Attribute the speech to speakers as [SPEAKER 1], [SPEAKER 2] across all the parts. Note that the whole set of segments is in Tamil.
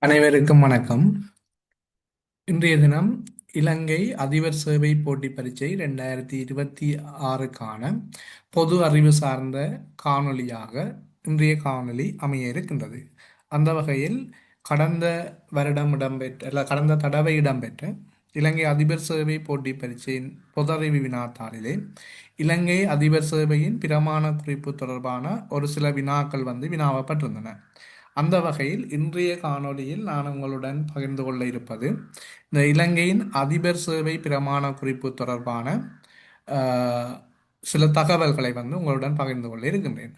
[SPEAKER 1] அனைவருக்கும் வணக்கம். இன்றைய தினம் இலங்கை அதிபர் சேவை போட்டி பரீட்சை 2026க்கான பொது அறிவு சார்ந்த காணொளியாக இன்றைய காணொளி அமைய இருக்கின்றது. அந்த வகையில் கடந்த வருடம் இடம்பெற்ற கடந்த தடவை இடம்பெற்ற இலங்கை அதிபர் சேவை போட்டி பரீட்சையின் பொது அறிவு வினாத்தாளிலே இலங்கை அதிபர் சேவையின் பிரமாண குறிப்பு தொடர்பான ஒரு சில வினாக்கள் வினாவப்பட்டிருந்தன. அந்த வகையில் இன்றைய காணொளியில் நான் உங்களுடன் பகிர்ந்து கொள்ள இருப்பது இந்த இலங்கையின் அதிபர் சேவை பிரமாண குறிப்பு தொடர்பான சில தகவல்களை உங்களுடன் பகிர்ந்து கொள்ள இருக்கின்றேன்.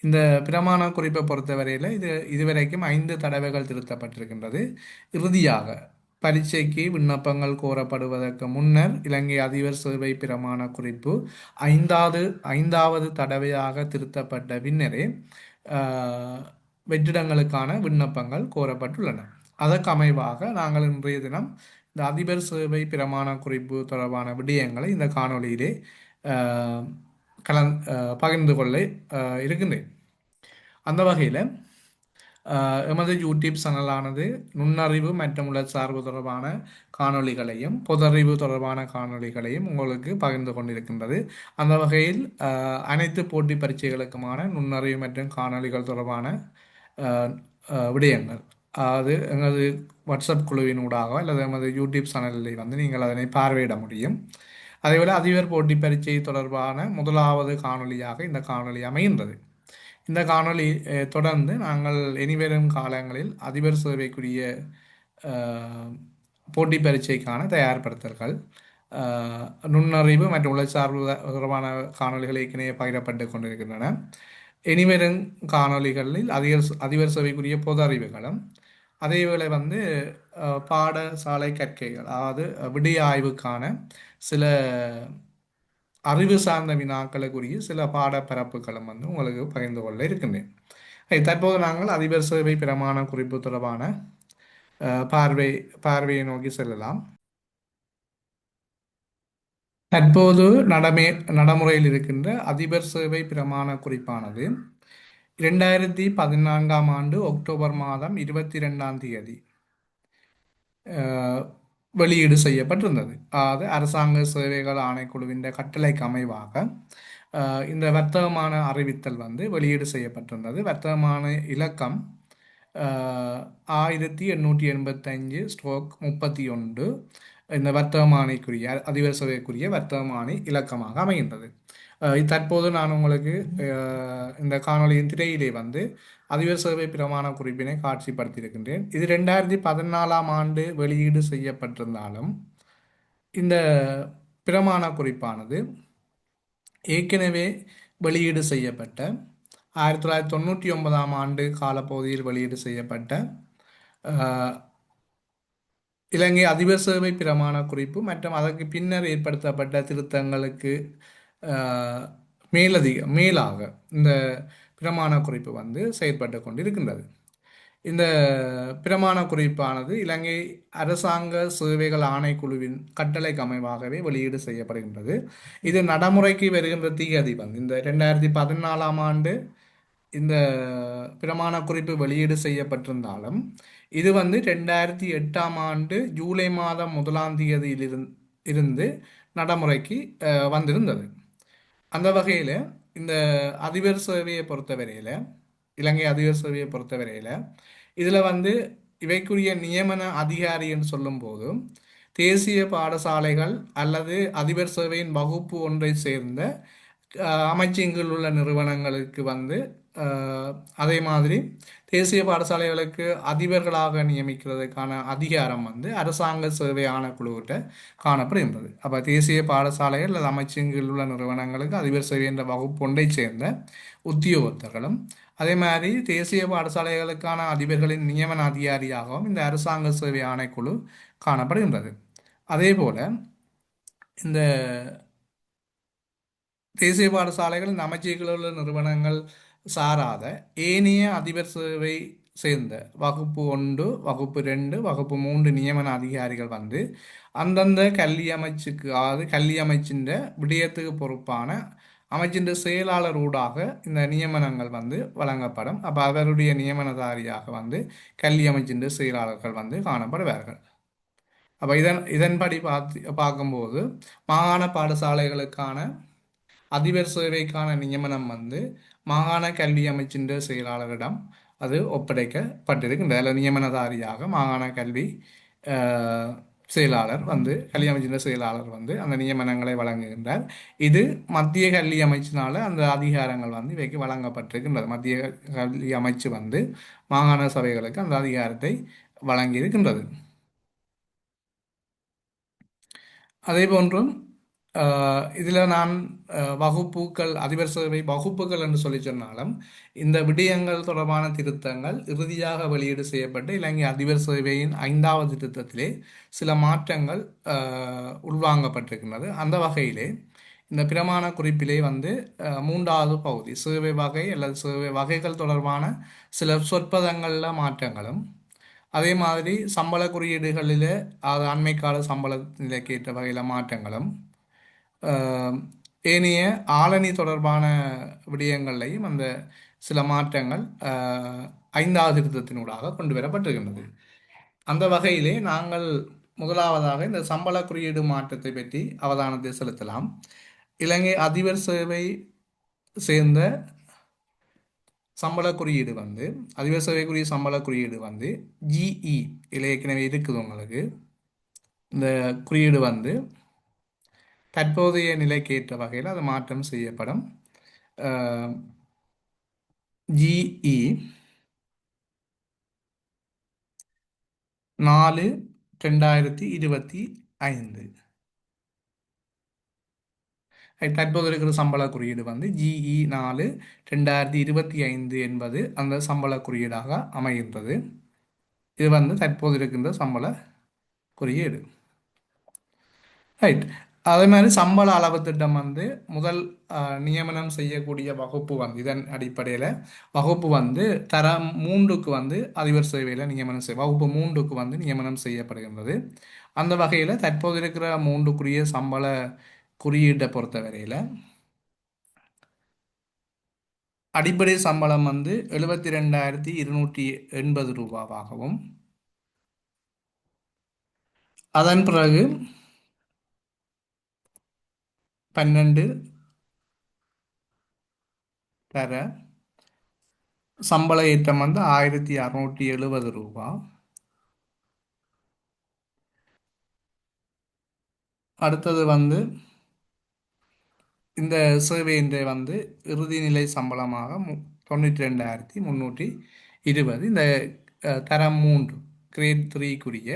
[SPEAKER 1] இந்த பிரமாண குறிப்பை பொறுத்தவரையில் இதுவரைக்கும் 5 தடவைகள் திருத்தப்பட்டிருக்கின்றது. இறுதியாக பரீட்சைக்கு விண்ணப்பங்கள் கோரப்படுவதற்கு முன்னர் இலங்கை அதிபர் சேவை பிரமாண குறிப்பு ஐந்தாவது தடவையாக திருத்தப்பட்ட பின்னரே வெற்றிடங்களுக்கான விண்ணப்பங்கள் கோரப்பட்டுள்ளன. அதற்கு அமைவாக நாங்கள் இன்றைய தினம் இந்த அதிபர் சேவை பிரமாண குறிப்பு தொடர்பான விடயங்களை இந்த காணொளியிலே பகிர்ந்து கொள்ள இருக்கின்றேன். அந்த வகையில் எமது யூடியூப் சேனலானது நுண்ணறிவு மற்றும் சார்பு தொடர்பான காணொளிகளையும் பொதறிவு தொடர்பான காணொளிகளையும் உங்களுக்கு பகிர்ந்து கொண்டிருக்கின்றது. அந்த வகையில் அனைத்து போட்டி பரீட்சைகளுக்குமான நுண்ணறிவு மற்றும் காணொளிகள் தொடர்பான விடயங்கள் அது எமது வாட்ஸ்அப் குழுவினூடாக அல்லது எமது யூடியூப் சேனலில் நீங்கள் அதனை பார்வையிட முடியும். அதேபோல் அதிபர் போட்டி பரீட்சை தொடர்பான முதலாவது காணொளியாக இந்த காணொளி அமைகின்றது. இந்த காணொளி தொடர்ந்து நாங்கள் இனிவரும் காலங்களில் அதிபர் சேவைக்குரிய போட்டி பரீட்சைக்கான தயார்படுத்தல்கள், நுண்ணறிவு மற்றும் உளச்சார்பு தொடர்பான காணொலிகள் ஏற்கனவே பகிரப்பட்டு கொண்டிருக்கின்றன. இனிவரும் காணொலிகளில் அதிபர் சேவைக்குரிய பொது அறிவுகளும் அதேவேளை பாடசாலை கற்கைகள், அதாவது விடய ஆய்வுக்கான சில அறிவு சார்ந்த வினாக்களுக்குரிய சில பாடப்பரப்புகளும் உங்களுக்கு பகிர்ந்து கொள்ள இருக்கின்றேன். தற்போது நாங்கள் அதிபர் சேவை பிரமாண குறிப்பு தொடர்பான பார்வையை நோக்கி செல்லலாம். தற்போது நடைமுறையில் இருக்கின்ற அதிபர் சேவை பிரமாண குறிப்பானது 2014ஆம் ஆண்டு அக்டோபர் மாதம் 22ஆம் தேதி வெளியீடு செய்யப்பட்டிருந்தது. அதாவது அரசாங்க சேவைகள் ஆணைக்குழுவின் கட்டளைக்கு அமைவாக இந்த வர்த்தகமான அறிவித்தல் வெளியீடு செய்யப்பட்டிருந்தது. வர்த்தகமான இலக்கம் 1885/31 இந்த வர்த்தகமானிக்குரிய அதிபர் சேவைக்குரிய வர்த்தகமானி இலக்கமாக அமைகின்றது. தற்போது நான் உங்களுக்கு இந்த காணொலியின் திரையிலே அதிபர் சேவை பிரமாண குறிப்பினை காட்சிப்படுத்தியிருக்கின்றேன். இது 2014ஆம் ஆண்டு வெளியீடு செய்யப்பட்டிருந்தாலும் இந்த பிரமாண குறிப்பானது ஏற்கனவே வெளியீடு செய்யப்பட்ட 1999ஆம் ஆண்டு காலப்பகுதியில் வெளியீடு செய்யப்பட்ட இலங்கை அதிபர் சேவை பிரமாண குறிப்பு மற்றும் அதற்கு பின்னர் ஏற்படுத்தப்பட்ட திருத்தங்களுக்கு மேலாக இந்த பிரமாண குறிப்பு செயற்பட்டு கொண்டிருக்கின்றது. இந்த பிரமாண குறிப்பானது இலங்கை அரசாங்க சேவைகள் ஆணைக்குழுவின் கட்டளைக்கு அமைவாகவே வெளியீடு செய்யப்படுகின்றது. இது நடைமுறைக்கு வருகின்ற தீயதி இந்த 2014ஆம் ஆண்டு இந்த பிரமாண குறிப்பு வெளியீடு செய்யப்பட்டிருந்தாலும் இது 2008ஆம் ஆண்டு ஜூலை மாதம் 1ஆம் தேதியிலிருந்து நடைமுறைக்கு வந்திருந்தது. அந்த வகையில் இந்த அதிபர் சேவையை பொறுத்தவரையில் இலங்கை அதிபர் சேவையை பொறுத்தவரையில் இதில் இவைக்குரிய நியமன அதிகாரி என்று சொல்லும்போது தேசிய பாடசாலைகள் அல்லது அதிபர் சேவையின் வகுப்பு ஒன்றை சேர்ந்த அமைச்சின் உள்ள நிறுவனங்களுக்கு அதே மாதிரி தேசிய பாடசாலைகளுக்கு அதிபர்களாக நியமிக்கிறதுக்கான அதிகாரம் அரசாங்க சேவை ஆணைக்குழுவிட்ட காணப்படுகின்றது. அப்போ தேசிய பாடசாலைகள் அல்லது அமைச்சின் உள்ள நிறுவனங்களுக்கு அதிபர் சேவை என்ற வகுப்பு ஒன்றை சேர்ந்த உத்தியோகத்தர்களும் அதே மாதிரி தேசிய பாடசாலைகளுக்கான அதிபர்களின் நியமன அதிகாரியாகவும் இந்த அரசாங்க சேவை ஆணைக்குழு காணப்படுகின்றது. அதே போல இந்த தேசிய பாடசாலைகள் இந்த அமைச்சுகளுள்ள நிறுவனங்கள் சாராத ஏனைய அதிபர் சேவை சேர்ந்த வகுப்பு 1, வகுப்பு 2, வகுப்பு 3 நியமன அதிகாரிகள் அந்தந்த கல்வி அமைச்சுக்கு, அதாவது கல்வி அமைச்சின் விடயத்துக்கு பொறுப்பான அமைச்சின் செயலாளர் ஊடாக இந்த நியமனங்கள் வந்து வழங்கப்படும். அப்போ அவருடைய நியமனதாரியாக வந்து கல்வி அமைச்சின் செயலாளர்கள் வந்து காணப்படுவார்கள். அப்போ இதன்படி பார்க்கும்போது மாகாண பாடசாலைகளுக்கான அதிபர் சேவைக்கான நியமனம் வந்து மாகாண கல்வி அமைச்சின் செயலாளரிடம் அது ஒப்படைக்கப்பட்டிருக்கின்றது. அதில் நியமனதாரியாக மாகாண கல்வி அஹ், செயலாளர் வந்து கல்வி அமைச்சின் செயலாளர் வந்து அந்த நியமனங்களை வழங்குகின்றார். இது மத்திய கல்வி அமைச்சினால அந்த அதிகாரங்கள் வந்து இவைக்கு வழங்கப்பட்டிருக்கின்றது. மத்திய கல்வி அமைச்சு வந்து மாகாண சபைகளுக்கு அந்த அதிகாரத்தை வழங்கி இருக்கின்றது. அதே போன்றும் இதில் நான் வகுப்புகள் அதிபர் சேவை வகுப்புகள் என்று சொல்லி சொன்னாலும் இந்த விடயங்கள் தொடர்பான திருத்தங்கள் இறுதியாக வெளியீடு செய்யப்பட்டு இலங்கை அதிபர் சேவையின் 5வது திருத்தத்திலே சில மாற்றங்கள் உள்வாங்கப்பட்டிருக்கின்றது. அந்த வகையிலே இந்த பிரமாண குறிப்பிலே வந்து 3வது பகுதி சேவை வகை அல்லது சேவை வகைகள் தொடர்பான சில சொற்பதங்களில் மாற்றங்களும், அதே மாதிரி சம்பள குறியீடுகளில் அது அண்மைக்கால சம்பள நிலைக்கு ஏற்ற வகையில் மாற்றங்களும், ஆஹ், ஏனைய ஆளணி தொடர்பான விடயங்களையும் அந்த சில மாற்றங்கள் 5வது திருத்தத்தினூடாக கொண்டு வரப்பட்டிருக்கின்றது. அந்த வகையிலே நாங்கள் முதலாவதாக இந்த சம்பள குறியீடு மாற்றத்தை பற்றி அவதானத்தை செலுத்தலாம். இலங்கை அதிபர் சேவை சேர்ந்த சம்பள குறியீடு வந்து அதிபர் சேவைக்குரிய சம்பள குறியீடு வந்து ஜிஇ இல்லை ஏற்கனவே இருக்குது உங்களுக்கு. இந்த குறியீடு வந்து தற்போதைய நிலைக்கு ஏற்ற வகையில் அது மாற்றம் செய்யப்படும். ஜிஇ 4/2025 தற்போது இருக்கிற சம்பள குறியீடு வந்து ஜிஇ 4/2025 என்பது அந்த சம்பள குறியீடாக அமைகின்றது. இது வந்து தற்போது இருக்கின்ற சம்பள குறியீடு. ரைட். அதே மாதிரி சம்பள அளவு திட்டம் வந்து முதல் நியமனம் செய்யக்கூடிய வகுப்பு வந்து இதன் அடிப்படையில் வகுப்பு வந்து தரம் 3க்கு வந்து அதிபர் சேவையில் நியமனம் வகுப்பு 3க்கு வந்து நியமனம் செய்யப்படுகின்றது. அந்த வகையில் தற்போது இருக்கிற 3க்குரிய சம்பள குறியீட்டை பொறுத்தவரையில் அடிப்படை சம்பளம் வந்து 72,280 ரூபாவாகவும், அதன் பிறகு 12 தர சம்பள ஏற்றம் வந்து 1,670 ரூபா. அடுத்தது வந்து இந்த சேவையின் வந்து இறுதி நிலை சம்பளமாக 92,320. இந்த தரம் 3 கிரேட் 3க்குரிய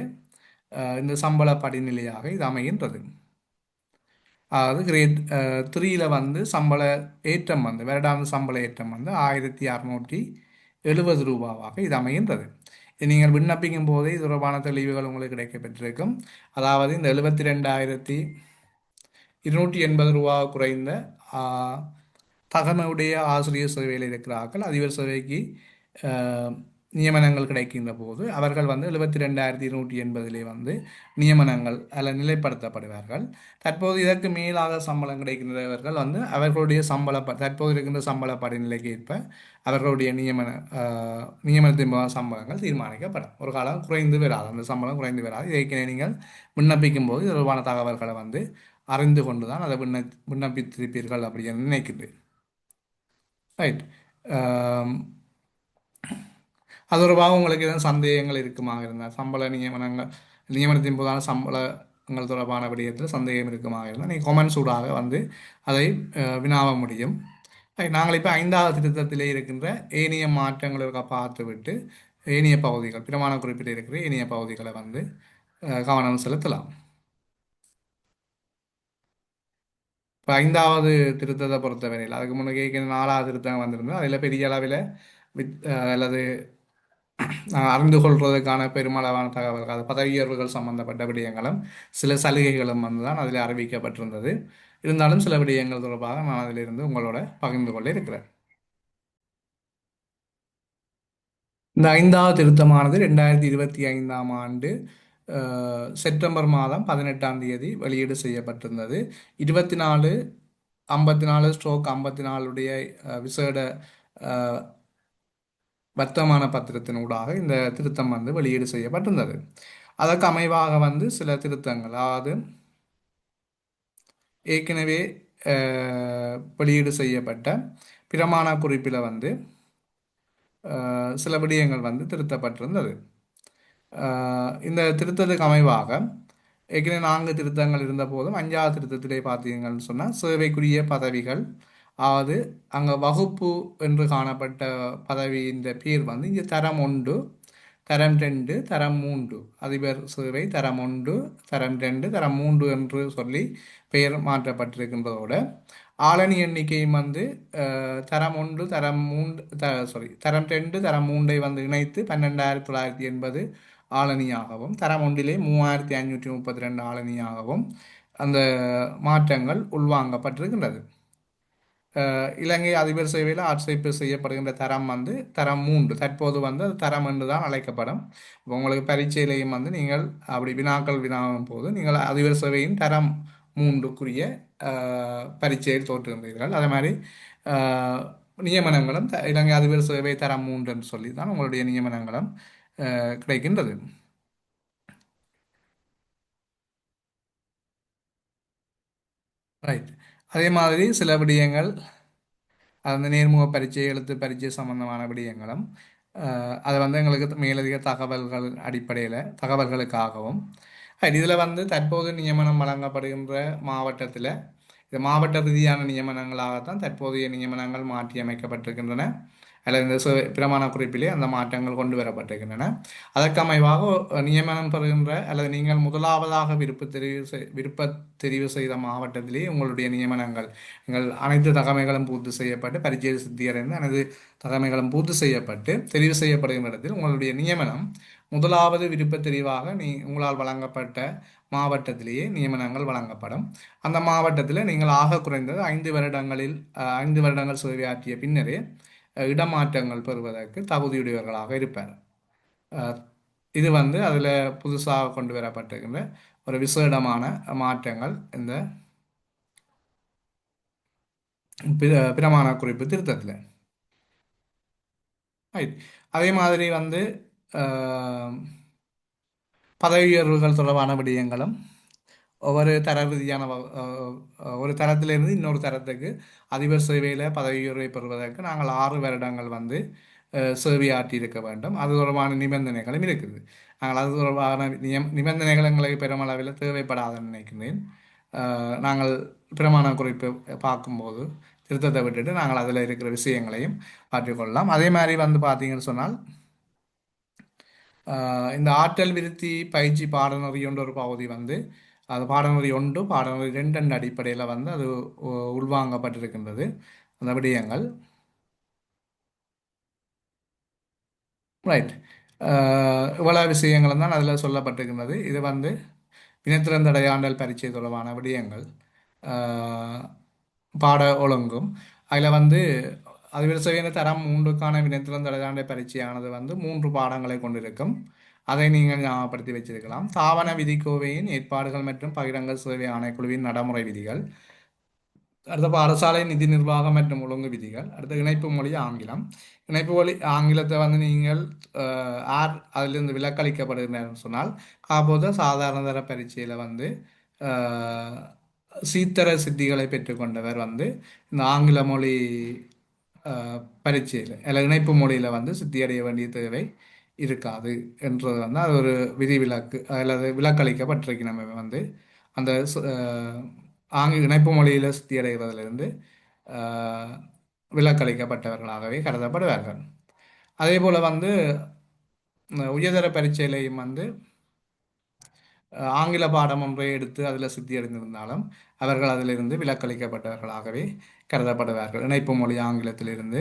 [SPEAKER 1] இந்த சம்பள படிநிலையாக இது அமைகின்றது. அதாவது கிரேட் 3ல வந்து சம்பள ஏற்றம் வந்து வருடாந்த சம்பள ஏற்றம் வந்து 1,670 ரூபாவாக இது அமைகின்றது. இது நீங்கள் விண்ணப்பிக்கும் போதே இது தொடர்பான தெளிவுகள் உங்களுக்கு கிடைக்கப்பெற்றிருக்கும். அதாவது இந்த 72,280 ரூபா குறைந்த தகமையுடைய ஆசிரியர் சேவையில் இருக்கிறார்கள். அதிபர் சேவைக்கு நியமனங்கள் கிடைக்கின்ற போது அவர்கள் வந்து 72,280 வந்து நியமனங்கள் அல்ல நிலைப்படுத்தப்படுவார்கள். தற்போது இதற்கு மேலாக சம்பளம் கிடைக்கின்றவர்கள் வந்து அவர்களுடைய தற்போது இருக்கின்ற சம்பள படிநிலைக்கு ஏற்ப அவர்களுடைய நியமனத்தின் சம்பளங்கள் தீர்மானிக்கப்படும். ஒரு காலம் குறைந்து வராது, அந்த சம்பளம் குறைந்து வராது. இதை நீங்கள் விண்ணப்பிக்கும் போது தொடர்பான தகவல்களை வந்து அறிந்து கொண்டு தான் அதை விண்ணப்பித்திருப்பீர்கள் அப்படின்னு நினைக்கின்றேன். ரைட். அது தொடர்பாக உங்களுக்கு எதுவும் சந்தேகங்கள் இருக்குமாக இருந்தால் சம்பள நியமனத்தின் போதான சம்பளங்கள் தொடர்பான விடயத்தில் சந்தேகம் இருக்குமாக இருந்தால் நீங்கள் கொமெண்ட்ஸ் ஊடாக வந்து அதை வினாவ முடியும். நாங்கள் இப்போ 5வது திருத்தத்திலே இருக்கின்ற ஏனைய மாற்றங்களை பார்த்து விட்டு ஏனைய பகுதிகள் பிரமாண குறிப்பிட்டு இருக்கிற ஏனைய பகுதிகளை வந்து கவனம் செலுத்தலாம். இப்போ 5வது திருத்தத்தை பொறுத்தவரையில் அதுக்கு முன்னே 4வது திருத்தம் வந்திருந்தது. அதில் பெரிய அளவில் அல்லது அறிந்து கொள்வதற்கான பெருமளவான தகவல்கள் அது பதவி உயர்வுகள் சம்பந்தப்பட்ட விடயங்களும் சில சலுகைகளும் வந்து தான் அதில் அறிவிக்கப்பட்டிருந்தது. இருந்தாலும் சில விடயங்கள் தொடர்பாக நான் அதிலிருந்து உங்களோட பகிர்ந்து கொள்ள இருக்கிறேன். இந்த 5வது திருத்தமானது 2025ஆம் ஆண்டு செப்டம்பர் மாதம் 18ஆம் தேதி வெளியீடு செய்யப்பட்டிருந்தது. 24 54/54 54 விசேட அஹ், வர்த்தமான பத்திரத்தினூடாக இந்த திருத்தம் வந்து வெளியீடு செய்யப்பட்டிருந்தது. அதற்கு அமைவாக வந்து சில திருத்தங்கள், அதாவது ஏற்கனவே வெளியீடு செய்யப்பட்ட பிரமாண குறிப்பில் வந்து சில விடயங்கள் வந்து திருத்தப்பட்டிருந்தது. இந்த திருத்தத்துக்கு அமைவாக ஏற்கனவே 4 திருத்தங்கள் இருந்த போதும் 5வது திருத்தத்திலே பார்த்தீங்கன்னு சொன்னால் சேவைக்குரிய பதவிகள், அதாவது அங்கே வகுப்பு என்று காணப்பட்ட பதவியின் பேர் வந்து இங்கே தரம் 1, தரம் 2, தரம் 3, அதிபர் சேவை தரம் 1, தரம் 2, தரம் 3 என்று சொல்லி பெயர் மாற்றப்பட்டிருக்கின்றதோடு ஆளணி எண்ணிக்கையும் வந்து தரம் 1, தரம் 3, தரம் 2, தரம் 3 வந்து இணைத்து 12,980 ஆளணியாகவும், தரம் 1 3,532 ஆளணியாகவும் அந்த மாற்றங்கள் உள்வாங்கப்பட்டிருக்கின்றது. இலங்கை அதிபர் சேவையில் ஆட்சேர்ப்பு செய்யப்படுகின்ற தரம் வந்து தரம் 3, தற்போது வந்து அது தரம் என்று தான் அழைக்கப்படும். இப்போ உங்களுக்கு பரீட்சையிலையும் வந்து நீங்கள் அப்படி வினாக்கள் வினாவும் போது நீங்கள் அதிபர் சேவையின் தரம் 3க்குரிய பரீட்சையில் தோற்றுகின்றீர்கள். அதே மாதிரி அஹ், நியமனங்களும் இலங்கை அதிபர் சேவை தரம் 3 என்று சொல்லி தான் உங்களுடைய நியமனங்களும் கிடைக்கின்றது. ரைட். அதே மாதிரி சில விடயங்கள், அது வந்து நேர்முக பரீட்சை, எழுத்து பரீட்சை சம்பந்தமான விடயங்களும் அது வந்து எங்களுக்கு மேலதிக தகவல்கள் அடிப்படையில் தகவல்களுக்காகவும் இதில் வந்து தற்போது நியமனம் வழங்கப்படுகின்ற மாவட்டத்தில் இது மாவட்ட ரீதியான நியமனங்களாகத்தான் தற்போதைய நியமனங்கள் மாற்றி அமைக்கப்பட்டிருக்கின்றன. அல்லது இந்த பிரமாண குறிப்பிலே அந்த மாற்றங்கள் கொண்டு வரப்பட்டிருக்கின்றன. அதற்கு அமைவாக நியமனம் பெறுகின்ற அல்லது நீங்கள் முதலாவதாக விருப்ப தெரிவு செய்த மாவட்டத்திலே உங்களுடைய நியமனங்கள் நீங்கள் அனைத்து தகமைகளும் பூர்த்தி செய்யப்பட்டு பரீட்சை சித்தியடைந்து அனைத்து தகமைகளும் பூர்த்தி செய்யப்பட்டு தெரிவு செய்யப்படுகின்ற இடத்தில் உங்களுடைய நியமனம் முதலாவது விருப்ப தெரிவாக உங்களால் வழங்கப்பட்ட மாவட்டத்திலேயே நியமனங்கள் வழங்கப்படும். அந்த மாவட்டத்தில் நீங்கள் ஆக குறைந்தது 5 வருடங்களில் 5 வருடங்கள் சேவையாற்றிய பின்னரே இடமாற்றங்கள் பெறுவதற்கு தகுதியுடையவர்களாக இருப்பார். அஹ், இது வந்து அதில் புதுசாக கொண்டு வரப்பட்டிருக்கின்ற ஒரு விசேடமான மாற்றங்கள் இந்த பிரமாண குறிப்பு திருத்தத்தில். ரைட். அதே மாதிரி வந்து அஹ், பதவி உயர்வுகள் தொடர்பான விடயங்களும் ஒவ்வொரு தர ரீதியான ஒரு தரத்திலிருந்து இன்னொரு தரத்துக்கு அதிபர் சேவையில் பதவி உயர்வை பெறுவதற்கு நாங்கள் 6 வருடங்கள் வந்து சேவையாற்றி இருக்க வேண்டும். அது தொடர்பான நிபந்தனைகளும் இருக்குது. நாங்கள் அது தொடர்பான நிபந்தனைகள் எங்களுக்கு பெருமளவில் தேவைப்படாதுன்னு நினைக்கிறேன். நாங்கள் பிரமாண குறிப்பு பார்க்கும்போது திருத்தத்தை விட்டுட்டு நாங்கள் அதில் இருக்கிற விஷயங்களையும் மாற்றிக்கொள்ளலாம். அதே மாதிரி வந்து பார்த்தீங்கன்னு சொன்னால் இந்த ஆற்றல் விருத்தி பயிற்சி பாடநெறி என்ற ஒரு பகுதி வந்து அது பாடநெறி 1, பாடநெறி 2 என்ற அடிப்படையில் வந்து அது உள்வாங்கப்பட்டிருக்கின்றது அந்த விடயங்கள். ரைட். இவ்வளவு விஷயங்கள் தான் அதில் சொல்லப்பட்டிருக்கின்றது. இது வந்து வினைத்திறன் தடையாண்டல் பரீட்சை தொடர்பான விடயங்கள், அஹ், பாட ஒழுங்கும் அதில் வந்து அதில் செய்கிற தரம் 3க்கான வினைத்திறன் தடையாண்டல் பரீட்சையானது வந்து 3 பாடங்களை கொண்டிருக்கும். அதை நீங்கள் ஞாபகப்படுத்தி வச்சிருக்கலாம். தாவன விதிக்கோவையின் ஏற்பாடுகள் மற்றும் பகிரங்க சேவை ஆணைக்குழுவின் நடைமுறை விதிகள், அடுத்த பாடசாலை நிதி நிர்வாகம் மற்றும் ஒழுங்கு விதிகள், அடுத்த இணைப்பு மொழி ஆங்கிலம். இணைப்பு மொழி ஆங்கிலத்தை வந்து நீங்கள் ஆர் அதிலிருந்து விலக்களிக்கப்படுகிறேன்னு சொன்னால் காப்போது சாதாரண தர பரீட்சையில் வந்து அஹ், சீத்தர சித்திகளை பெற்றுக்கொண்டவர் வந்து இந்த ஆங்கில மொழி பரீட்சையில் இல்லை இணைப்பு மொழியில் வந்து சித்தியடைய வேண்டிய தேவை இருக்காது என்றது வந்து அது ஒரு விதிவிலக்கு அல்லது விலக்களிக்கப்பட்டிருக்கு. நம்ம வந்து அந்த இணைப்பு மொழியில் சித்தியடைவதிலிருந்து அஹ், விலக்களிக்கப்பட்டவர்களாகவே கருதப்படுவார்கள். அதே போல் வந்து உயர்தர பரீட்சையிலையும் வந்து ஆங்கில பாடம் ஒன்றை எடுத்து அதில் சித்தி அடைந்திருந்தாலும் அவர்கள் அதிலிருந்து விலக்களிக்கப்பட்டவர்களாகவே கருதப்படுவார்கள். இணைப்பு மொழி ஆங்கிலத்திலிருந்து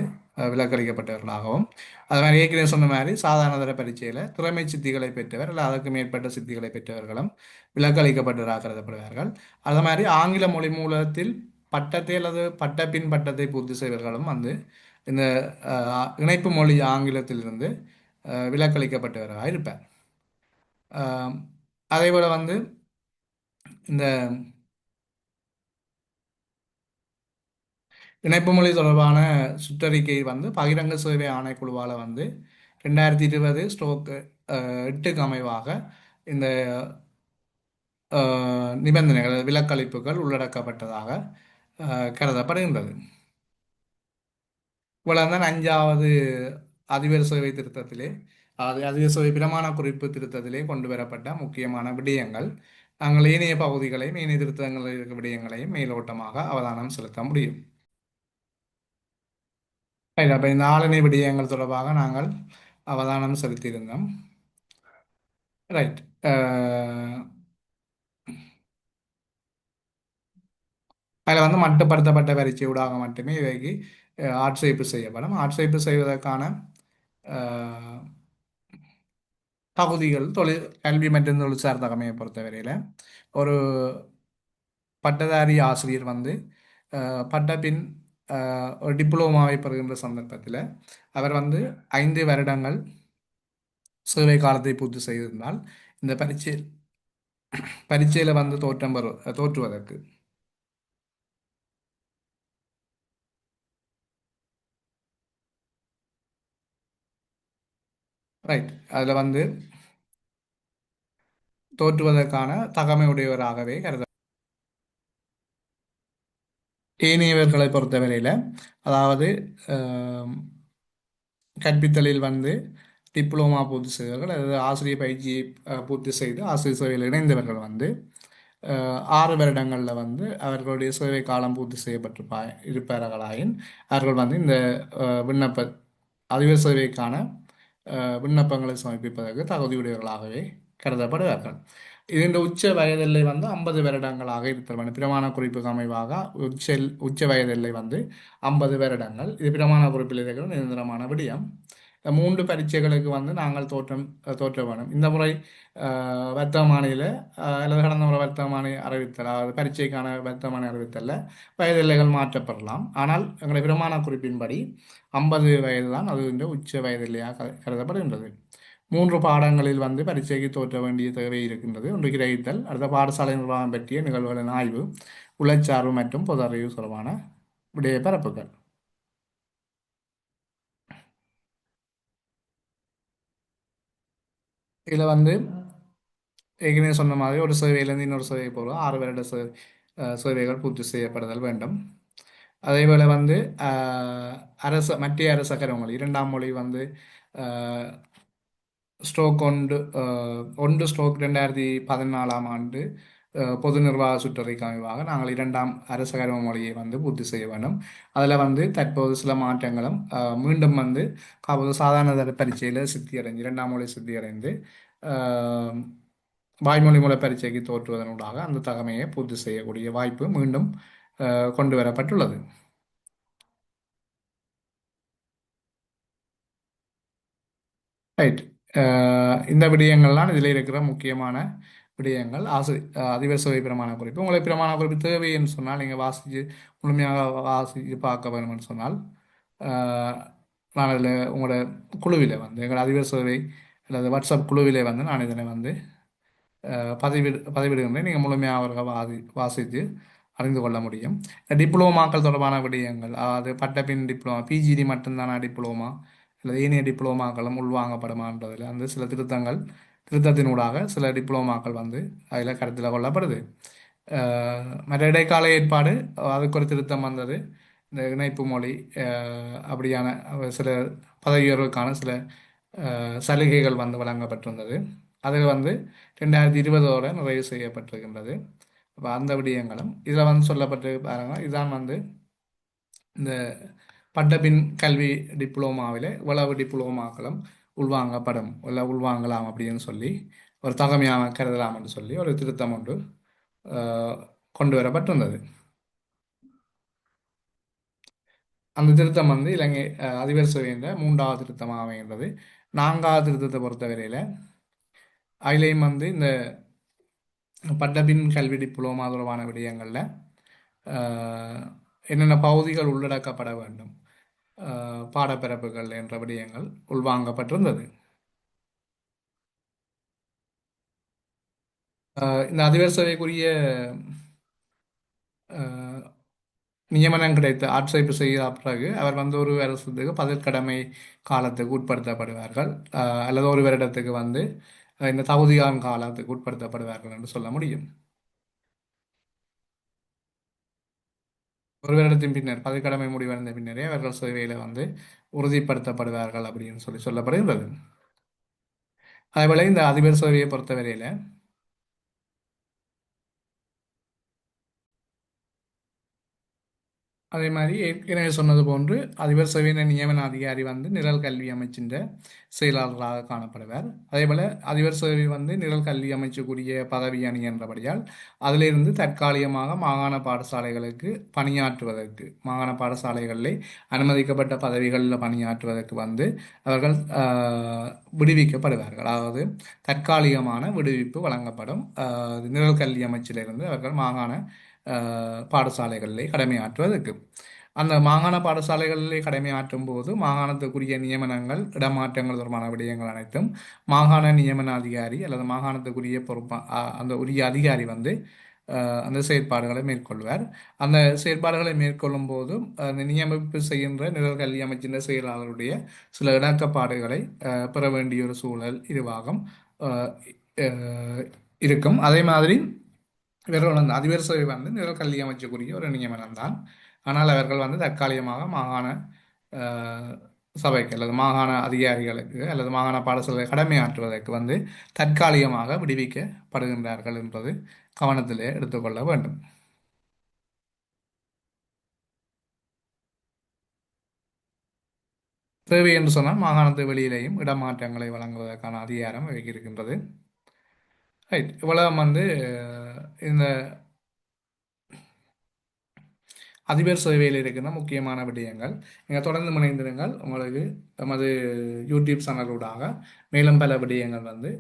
[SPEAKER 1] விலக்களிக்கப்பட்டவர்களாகவும், அது மாதிரி ஏற்கனவே சொன்ன மாதிரி சாதாரண தர பரீட்சையில் திறமை சித்திகளை பெற்றவர் அல்ல அதற்கு மேற்பட்ட சித்திகளை பெற்றவர்களும் விலக்களிக்கப்பட்டவராக கருதப்படுவார்கள். அது மாதிரி ஆங்கில மொழி மூலத்தில் பட்டத்தை அல்லது பட்டப்பின் பட்டத்தை பூர்த்தி செய்வர்களும் வந்து இந்த இணைப்பு மொழி ஆங்கிலத்திலிருந்து விலக்களிக்கப்பட்டவராக இருப்பார். ஆம், அதே போல் வந்து இந்த இணைப்பு மொழி தொடர்பான சுற்றறிக்கை வந்து பகிரங்க சேவை ஆணைக்குழுவால் வந்து 2020 ஸ்ட்ரோக் 8க்கு அமைவாக இந்த நிபந்தனைகள் விலக்களிப்புகள் உள்ளடக்கப்பட்டதாக கருதப்படுகின்றது. இவ்வளவுதான் 5வது அதிபர் சேவை திருத்தத்திலே அதிபர் சேவை பிரமாண குறிப்பு திருத்தத்திலே கொண்டு வரப்பட்ட முக்கியமான விடயங்கள். நாங்கள் ஏனைய பகுதிகளையும் ஏனைய திருத்தங்களில் இருக்க விடயங்களையும் மேலோட்டமாக அவதானம் செலுத்த முடியும். ரைட், அப்ப இந்த ஆளுநை விடயங்கள் தொடர்பாக நாங்கள் அவதானம் செலுத்தியிருந்தோம். ரைட். அதில் வந்து மட்டுப்படுத்தப்பட்ட பரீட்சை ஊடாக மட்டுமே இவைக்கு ஆட்சேர்ப்பு செய்யப்படும். ஆட்சேர்ப்பு செய்வதற்கான அஹ், தகுதிகள் கல்வி மற்றும் தொழிற்சார் தகமையை பொறுத்தவரையில் ஒரு பட்டதாரி ஆசிரியர் வந்து பட்டப்பின் ஒரு டிப்ளோமாவை பெறுகின்ற சந்தர்ப்பத்தில் அவர் வந்து 5 வருடங்கள் சேவை காலத்தை பூர்த்தி செய்திருந்தால் இந்த பரீட்சையில் வந்து தோற்றுவதற்கு ரைட் அதில் வந்து தோற்றுவதற்கான தகமை உடையவராகவே ஏனையவர்களை பொறுத்தவரையில் அதாவது அஹ், கற்பித்தலில் வந்து டிப்ளோமா பூர்த்தி செய்தவர்கள் அதாவது ஆசிரியர் பயிற்சியை பூர்த்தி செய்து ஆசிரியர் சேவையில் இணைந்தவர்கள் வந்து 6 வருடங்களில் வந்து அவர்களுடைய சேவை காலம் பூர்த்தி இருப்பார்களாயின் அவர்கள் வந்து இந்த விண்ணப்ப அதிபர் சேவைக்கான விண்ணப்பங்களை சமர்ப்பிப்பதற்கு தகுதியுடையவர்களாகவே கருதப்படுவார்கள். இதன் உச்ச வயதெல்லை வந்து 50 வருடங்களாக இருத்தல் வேண்டும். பிரமாண குறிப்புக்கு அமைவாக உச்ச உச்ச வயதெல்லை வந்து 50 வருடங்கள். இது பிரமாண குறிப்பில் இருக்கிற நிரந்தரமான விடயம். 3 பரீட்சைகளுக்கு வந்து நாங்கள் தோற்ற வேணும். இந்த முறை வர்த்தமானியில் அல்லது கடந்த முறை வர்த்தமானி அறிவித்தல் அதாவது பரீட்சைக்கான வர்த்தமானி அறிவித்தலில் வயதெல்லைகள் மாற்றப்படலாம். ஆனால் எங்களுடைய பிரமாண குறிப்பின்படி 50 வயது தான் அது இந்த உச்ச வயதெல்லையாக கருதப்படுகின்றது. 3 பாடங்களில் வந்து பரீட்சைக்கு தோற்ற வேண்டிய தேவை இருக்கின்றது. ஒன்று கிரகித்தல், அடுத்த பாடசாலை நிர்வாகம் பற்றிய நிகழ்வுகளின் ஆய்வு, உளச்சார்பு மற்றும் பொது அறிவு தொடர்பான விடய பரப்புகள். இதில் வந்து ஏற்கனவே சொன்ன மாதிரி ஒரு சேவையிலேருந்து இன்னொரு சேவை போகிறோம் 6 வருட சேவைகள் பூர்த்தி செய்யப்படுதல் வேண்டும். அதேபோல் வந்து அஹ், மத்திய அரச கருவமொழி 2ஆம் மொழி வந்து ஸ்ட்ரோக் 1/2014 பொது நிர்வாக சுற்றறிக்கை அமைவாக நாங்கள் 2ஆம் அரச கருவ மொழியை வந்து பூர்த்தி செய்ய வேண்டும். அதில் வந்து தற்போது சில மாற்றங்களும் மீண்டும் வந்து சாதாரண தர பரீட்சையில் சித்தியடைஞ்சு 2ஆம் மொழி சித்தியடைந்து அஹ், வாய்மொழி மூல பரீட்சைக்கு தோற்றுவதனூடாக அந்த தகமையை பூர்த்தி செய்யக்கூடிய வாய்ப்பு மீண்டும் கொண்டு வரப்பட்டுள்ளது. ரைட். இந்த விடயங்கள்லாம் இதில் இருக்கிற முக்கியமான விடயங்கள். அதிபர் சுவை பிரமாண குறிப்பு உங்களுக்கு பிரமாண குறிப்பு தேவைன்னு சொன்னால் நீங்கள் வாசித்து முழுமையாக வாசித்து பார்க்க வேணும்னு சொன்னால் அஹ், நான் அதில் உங்களோட குழுவில் வந்து எங்கள் அதிபர் சேவை அல்லது வாட்ஸ்அப் குழுவிலே வந்து நான் இதனை வந்து பதிவிடுகின்றேன். நீங்கள் முழுமையாக அவர்கள் வாசித்து அறிந்து கொள்ள முடியும். டிப்ளோமாக்கள் தொடர்பான விடயங்கள் அதாவது பட்டப்பின் டிப்ளோமா பிஜிடி மட்டும்தானா டிப்ளோமா அல்லது ஏனைய டிப்ளோமாக்களும் உள்வாங்கப்படுமான்றதில் வந்து சில திருத்தத்தினூடாக சில டிப்ளோமாக்கள் வந்து அதில் கருத்தில் கொள்ளப்படுது. மற்ற இடைக்கால ஏற்பாடு அதுக்கு ஒரு திருத்தம் வந்தது. இந்த இணைப்பு மொழி அப்படியான சில பதவி உயர்வுக்கான சில சலுகைகள் வந்து வழங்கப்பட்டிருந்தது. அது வந்து 2020 நிறைவு செய்யப்பட்டிருக்கின்றது. அப்போ அந்த விடயங்களும் இதில் வந்து சொல்லப்பட்டு பாருங்க இதுதான் வந்து இந்த பட்டபின் கல்வி டிப்ளோமாவில் இவ்வளவு டிப்ளோமாக்களும் உள்வாங்கப்படும் இல்லை உள்வாங்கலாம் அப்படின்னு சொல்லி ஒரு தகமையாக கருதலாம் என்று சொல்லி ஒரு திருத்தம் ஒன்று அஹ், கொண்டு வரப்பட்டிருந்தது. அந்த திருத்தம் வந்து இலங்கை அதிபர் சபையின் 3வது திருத்தமாக அமைகின்றது. 4வது திருத்தத்தை பொறுத்தவரையில் அதிலேயும் வந்து இந்த பட்டபின் கல்வி டிப்ளோமா தொடர்பான விடயங்களில் அஹ், என்னென்ன பகுதிகள் உள்ளடக்கப்பட வேண்டும் பாடப்பிறப்புகள் என்ற விடயங்கள் உள்வாங்கப்பட்டிருந்தது. இந்த அதிபர் சபைக்குரிய நியமனம் கிடைத்து ஆட்சேர்ப்பு செய்த பிறகு அவர் வந்து ஒரு வருஷத்துக்கு பதவிக்கடமை காலத்துக்கு உட்படுத்தப்படுவார்கள். அல்லது ஒரு வருடத்துக்கு வந்து இந்த தகுதியான் காலத்துக்கு உட்படுத்தப்படுவார்கள் என்று சொல்ல முடியும். ஒரு வருடத்தின் பின்னர் பதவிக்கடமை முடிவடைந்த பின்னரே அவர்கள் சேவையில வந்து உறுதிப்படுத்தப்படுவார்கள் அப்படின்னு சொல்லி சொல்லப்படுகின்றது. அதேபோல இந்த அதிபர் சேவையை பொறுத்தவரையில அதே மாதிரி ஏற்கனவே சொன்னது போன்று அதிபர் சேவையின நியமன அதிகாரி வந்து நிரல் கல்வி அமைச்சின் செயலாளராக காணப்படுவார். அதேபோல அதிபர் சேவை வந்து நிரல் கல்வி அமைச்சக்கூடிய பதவி அணி என்றபடியால் அதிலிருந்து தற்காலிகமாக மாகாண பாடசாலைகளுக்கு பணியாற்றுவதற்கு மாகாண பாடசாலைகளில் அனுமதிக்கப்பட்ட பதவிகளில் பணியாற்றுவதற்கு வந்து அவர்கள் விடுவிக்கப்படுவார்கள். அதாவது தற்காலிகமான விடுவிப்பு வழங்கப்படும். நிரல் கல்வி அமைச்சிலிருந்து அவர்கள் மாகாண பாடசாலைகளிலே கடமையாற்றுவதற்கு அந்த மாகாண பாடசாலைகளிலே கடமையாற்றும் போது மாகாணத்துக்குரிய நியமனங்கள் இடமாற்றங்கள் தொடர்பான விடயங்கள் அனைத்தும் மாகாண நியமன அதிகாரி அல்லது மாகாணத்துக்குரிய பொறுப்பா அந்த உரிய அதிகாரி வந்து அந்த செயற்பாடுகளை மேற்கொள்வார். அந்த செயற்பாடுகளை மேற்கொள்ளும் போதும் அந்த நியமிப்பு செய்கின்ற நிழல் கல்வி அமைச்சின் செயலாளருடைய சில இணக்கப்பாடுகளை பெற வேண்டிய ஒரு சூழல் இதுவாகும் அஹ், அஹ், இருக்கும். அதே மாதிரி இவர்கள் வந்து அதிபர் சேவை வந்து நிழல் கல்வி அமைச்சக்கூடிய ஒரு நியமனம் தான். ஆனால் அவர்கள் வந்து தற்காலிகமாக மாகாண அஹ், சபைக்கு அல்லது மாகாண அதிகாரிகளுக்கு அல்லது மாகாண பாடசாலை கடமையாற்றுவதற்கு வந்து தற்காலிகமாக விடுவிக்கப்படுகின்றார்கள் என்பது கவனத்திலே எடுத்துக்கொள்ள வேண்டும். தேவை என்று சொன்னால் மாகாணத்து வெளியிலேயும் இடமாற்றங்களை வழங்குவதற்கான அதிகாரம் இவைக்கு இருக்கின்றது. ரைட், இவ்வளவு வந்து இந்த அதிபர் சேவையில் இருக்கின்ற முக்கியமான விடயங்கள். நீங்கள் தொடர்ந்து முனைந்திருங்கள். உங்களுக்கு நமது யூடியூப் சேனலூடாக மேலும் பல விடயங்கள் வந்து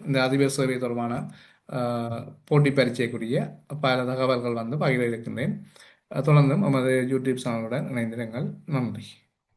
[SPEAKER 1] இந்த அதிபர் சேவை தொடர்பான போட்டி பரீட்சைக்குரிய பல தகவல்கள் வந்து பகிர இருக்கின்றேன். தொடர்ந்தும் நமது யூடியூப் சேனலுடன் இணைந்திருங்கள். நன்றி.